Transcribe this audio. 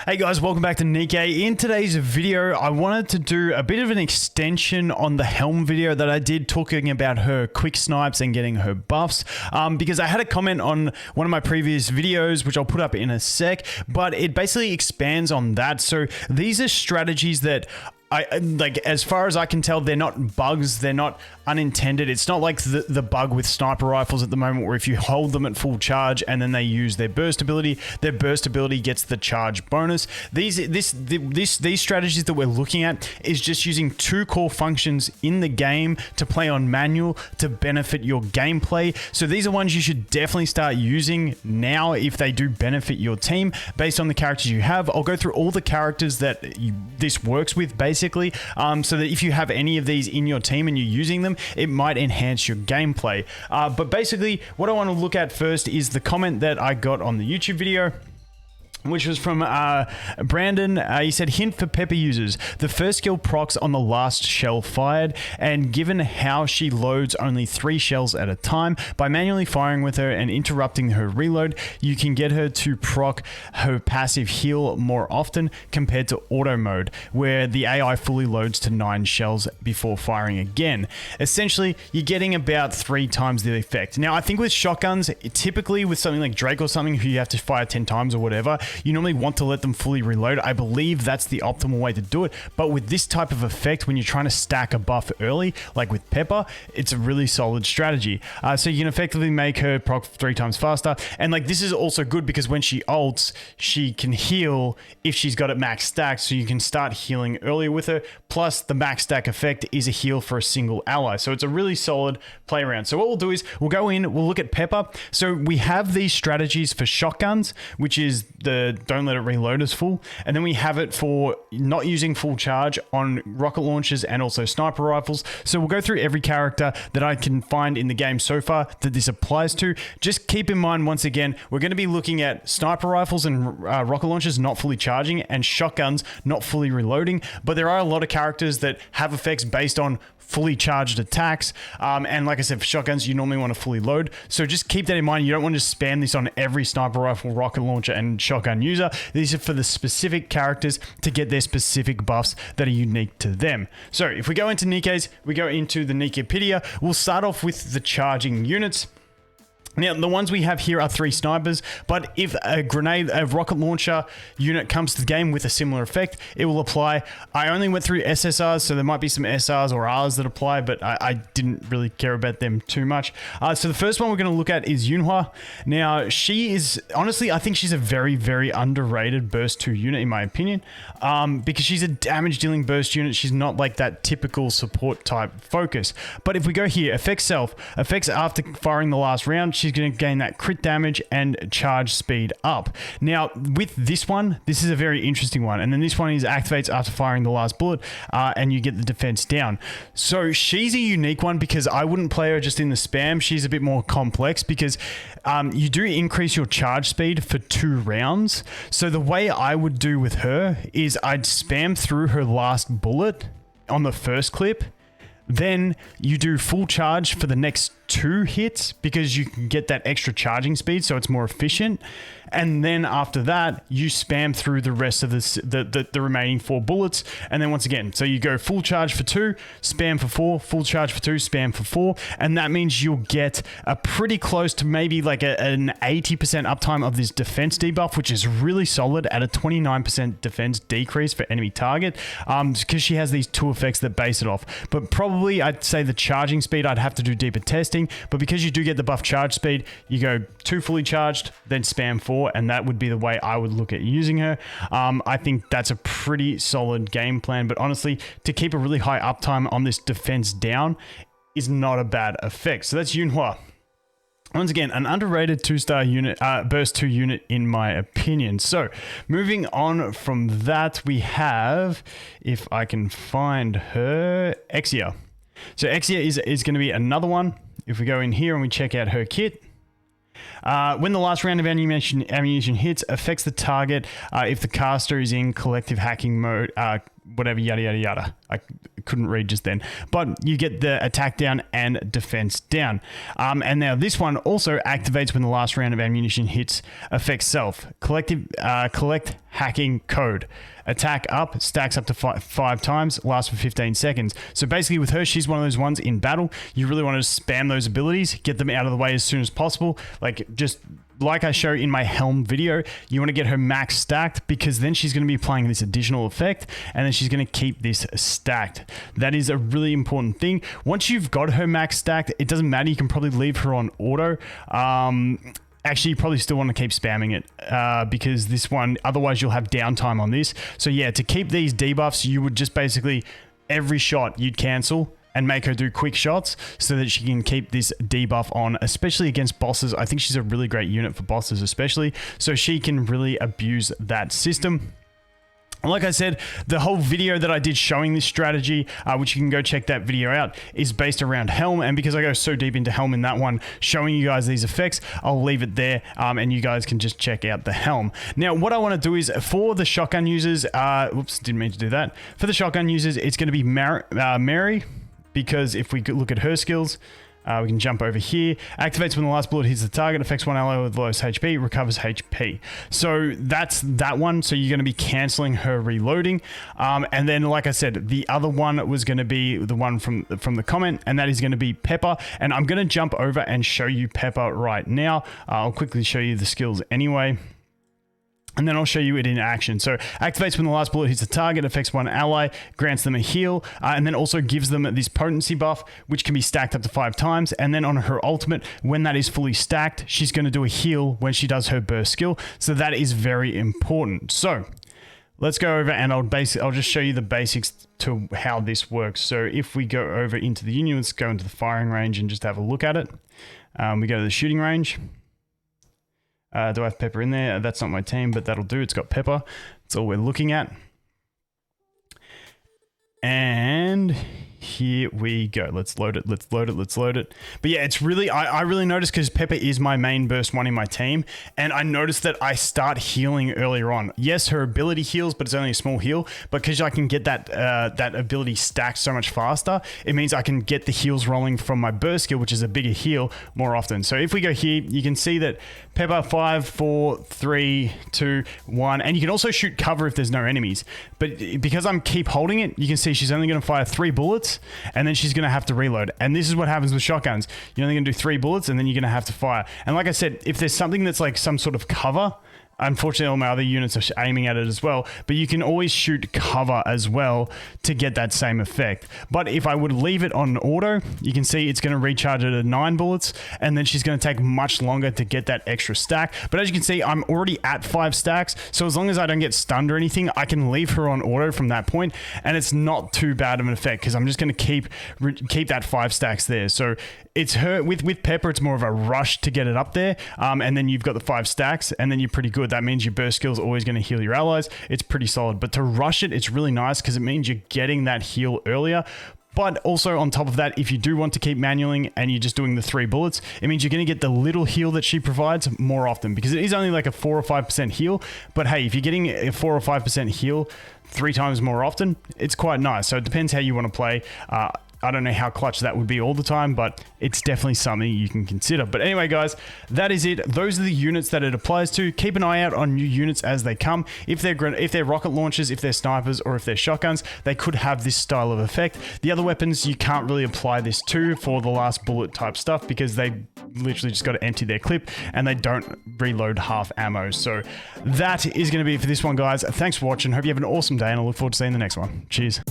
Hey guys, welcome back to Nikke. In today's video, I wanted to do a bit of an extension on the Helm video that I did talking about her quick snipes and getting her buffs, because I had a comment on one of my previous videos, which I'll put up in a sec, but it basically expands on that. So these are strategies that like, as far as I can tell, they're not bugs, they're not unintended. It's not like the bug with sniper rifles at the moment where if you hold them at full charge and then they use their burst ability gets the charge bonus. These strategies that we're looking at is just using two core functions in the game to play on manual to benefit your gameplay. So these are ones you should definitely start using now if they do benefit your team based on the characters you have. I'll go through all the characters that this works with basically, so that if you have any of these in your team and you're using them, it might enhance your gameplay. But basically, what I want to look at first is the comment that I got on the YouTube video, which was from Brandon. He said, hint for Pepper users. The first skill procs on the last shell fired, and given how she loads only 3 shells at a time, by manually firing with her and interrupting her reload, you can get her to proc her passive heal more often compared to auto mode, where the AI fully loads to 9 shells before firing again. Essentially, you're getting about 3 times the effect. Now, I think with shotguns, typically with something like Drake or something who you have to fire 10 times or whatever, you normally want to let them fully reload. I believe that's the optimal way to do it. But with this type of effect, when you're trying to stack a buff early, like with Pepper, it's a really solid strategy. So you can effectively make her proc 3 times faster. And like, this is also good because when she ults, she can heal if she's got it max stacked. So you can start healing earlier with her. Plus the max stack effect is a heal for a single ally. So it's a really solid play around. So what we'll do is we'll go in, we'll look at Pepper. So we have these strategies for shotguns, which is the don't let it reload as full, and then we have it for not using full charge on rocket launchers and also sniper rifles. So we'll go through every character that I can find in the game so far that this applies to. Just keep in mind, once again, we're going to be looking at sniper rifles and rocket launchers not fully charging and shotguns not fully reloading, but there are a lot of characters that have effects based on fully charged attacks, and like I said, for shotguns you normally want to fully load, so just keep that in mind. You don't want to spam this on every sniper rifle, rocket launcher and shotgun user. These are for the specific characters to get their specific buffs that are unique to them. So if we go into Nikke's, we go into the Nikkepedia. We'll start off with the charging units. Now, the ones we have here are 3 snipers, but if a rocket launcher unit comes to the game with a similar effect, it will apply. I only went through SSRs, so there might be some SRs or Rs that apply, but I didn't really care about them too much. So the first one we're going to look at is Yunhua. Now, she is, honestly, I think she's a very, very underrated burst 2 unit, in my opinion, because she's a damage dealing burst unit. She's not like that typical support type focus. But if we go here, effects self, effects after firing the last round, she's going to gain that crit damage and charge speed up. Now, with this one, this is a very interesting one. And then this one is activates after firing the last bullet, and you get the defense down. So she's a unique one because I wouldn't play her just in the spam. She's a bit more complex because you do increase your charge speed for 2 rounds. So the way I would do with her is I'd spam through her last bullet on the first clip. Then you do full charge for the next 2 hits because you can get that extra charging speed, so it's more efficient. And then after that, you spam through the rest of the remaining 4 bullets. And then once again, so you go full charge for 2, spam for 4, full charge for 2, spam for 4. And that means you'll get a pretty close to maybe like an 80% uptime of this defense debuff, which is really solid at a 29% defense decrease for enemy target, because she has these 2 effects that base it off. But probably I'd say the charging speed, I'd have to do deeper testing. But because you do get the buff charge speed, you go 2 fully charged, then spam 4, and that would be the way I would look at using her. I think that's a pretty solid game plan, but honestly, to keep a really high uptime on this defense down is not a bad effect. So that's Yunhua. Once again, an underrated 2-star unit, burst 2 unit in my opinion. So moving on from that, we have, if I can find her, Exia. So Exia is going to be another one. If we go in here and we check out her kit, when the last round of ammunition hits, affects the target if the caster is in collective hacking mode, whatever, yada, yada, yada. I couldn't read just then. But you get the attack down and defense down. And now this one also activates when the last round of ammunition hits effect self. Collect hacking code. Attack up, stacks up to five times, lasts for 15 seconds. So basically with her, she's one of those ones in battle, you really want to spam those abilities, get them out of the way as soon as possible. Like just like I show in my Helm video, you want to get her max stacked because then she's going to be applying this additional effect and then she's going to keep this stacked. That is a really important thing. Once you've got her max stacked, it doesn't matter. You can probably leave her on auto. Actually, you probably still want to keep spamming it because this one, otherwise you'll have downtime on this. So yeah, to keep these debuffs, you would just basically, every shot you'd cancel and make her do quick shots so that she can keep this debuff on, especially against bosses. I think she's a really great unit for bosses especially, so she can really abuse that system. Like I said, the whole video that I did showing this strategy, which you can go check that video out, is based around Helm. And because I go so deep into Helm in that one, showing you guys these effects, I'll leave it there and you guys can just check out the Helm. Now, what I want to do is for the shotgun users, whoops, didn't mean to do that. For the shotgun users, it's going to be Mary, because if we look at her skills, we can jump over here. Activates when the last bullet hits the target, affects one ally with the lowest HP, recovers HP. So that's that one. So you're going to be canceling her reloading. And then, like I said, the other one was going to be the one from the comment, and that is going to be Pepper. And I'm going to jump over and show you Pepper right now. I'll quickly show you the skills anyway. And then I'll show you it in action. So activates when the last bullet hits the target, affects one ally, grants them a heal, and then also gives them this potency buff, which can be stacked up to 5 times. And then on her ultimate, when that is fully stacked, she's going to do a heal when she does her burst skill. So that is very important. So let's go over and I'll just show you the basics to how this works. So if we go over into the Union, let's go into the firing range and just have a look at it. We go to the shooting range. Do I have Pepper in there? That's not my team, but that'll do. It's got Pepper. That's all we're looking at. And here we go. Let's load it. Let's load it. Let's load it. But yeah, it's really, I really noticed because Pepper is my main burst one in my team. And I noticed that I start healing earlier on. Yes, her ability heals, but it's only a small heal. But because I can get that that ability stacked so much faster, it means I can get the heals rolling from my burst skill, which is a bigger heal, more often. So if we go here, you can see that Pepper 5, 4, 3, 2, 1. And you can also shoot cover if there's no enemies. But because I'm keep holding it, you can see she's only going to fire 3 bullets. And then she's going to have to reload. And this is what happens with shotguns. You're only going to do 3 bullets and then you're going to have to fire. And like I said, if there's something that's like some sort of cover, unfortunately all my other units are aiming at it as well, but you can always shoot cover as well to get that same effect. But if I would leave it on auto, you can see it's going to recharge it at 9 bullets, and then she's going to take much longer to get that extra stack. But as you can see, I'm already at 5 stacks, so as long as I don't get stunned or anything, I can leave her on auto from that point, and it's not too bad of an effect because I'm just going to keep that 5 stacks there. So it's her with Pepper, it's more of a rush to get it up there, and then you've got the 5 stacks, and then you're pretty good. That means your burst skill is always going to heal your allies. It's pretty solid. But to rush it, it's really nice because it means you're getting that heal earlier. But also on top of that, if you do want to keep manualing and you're just doing the 3 bullets, it means you're going to get the little heal that she provides more often because it is only like a 4 or 5% heal. But hey, if you're getting a 4 or 5% heal 3 times more often, it's quite nice. So it depends how you want to play. I don't know how clutch that would be all the time, but it's definitely something you can consider. But anyway, guys, that is it. Those are the units that it applies to. Keep an eye out on new units as they come. If they're rocket launchers, if they're snipers, or if they're shotguns, they could have this style of effect. The other weapons you can't really apply this to for the last bullet type stuff because they literally just got to empty their clip and they don't reload half ammo. So that is going to be it for this one, guys. Thanks for watching. Hope you have an awesome day, and I look forward to seeing the next one. Cheers.